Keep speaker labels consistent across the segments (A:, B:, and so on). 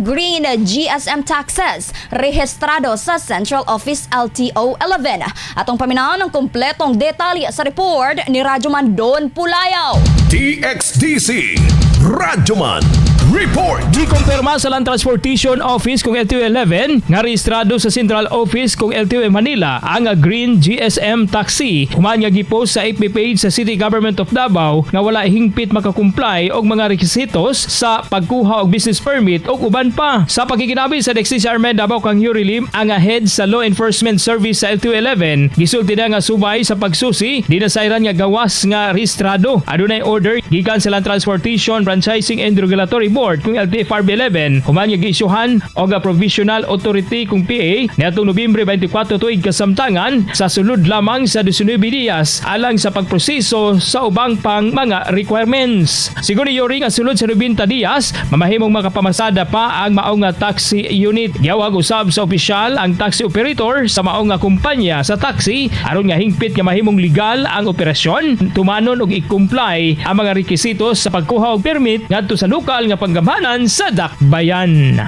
A: Green GSM Taxis, rehistrado sa Central Office LTO 11. Atong paminaw ng kompletong detalye sa report ni Radyoman Don Pulayaw.
B: DXDC Radyoman Report.
C: Gikumpirma sa Land Transportation Office kung LTO 11 nga rehistrado sa Central Office kung LTO Manila ang Green GSM Taxi. Human nga gipost sa FB page sa City Government of Davao nga wala hingpit maka-comply og mga rekisitos sa pagkuha og business permit og uban pa. Sa pagkikinabi sa DXDC Davao kang Yurilim ang head sa Law Enforcement Service sa LTO 11 gisulti na nga subay sa pagsusi dinasayran nga gawas nga rehistrado. Adunay order gikan sa Land Transportation Franchising and Regulatory Board kung LTFRB 11 human nga giisyuhan og provisional authority kung PA niadtong Nobyembre 24 tuig kasamtangan sa sulod lamang sa 19 días alang sa pagproseso sa ubang pang mga requirements. Siguro yuri nga sulod sa 90 días mamahimong makapamasada pa ang maong nga taxi unit. Giyawag usab sa opisyal ang taxi operator sa maong nga kumpanya sa taxi aron nga hingpit nga mahimong legal ang operasyon tumanon og i-comply ang mga rekisitos sa pagkuha og permit ngadto sa lokal nga panggamhanan sa dakbayan.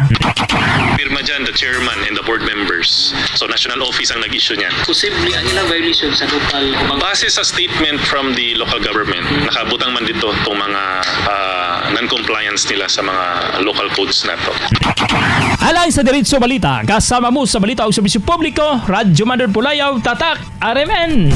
D: Pirma dyan, the chairman and the board members. So, national office ang nag-issue niyan.
E: Posible ang ilang violation sa local
D: Base sa statement from the local government, nakabutang man dito itong mga non-compliance nila sa mga local codes na to.
C: Alay sa Diretso Balita, kasama mo sa balita o serbisyo publiko, Radyoman Don Pulayaw, Tatak, RMN.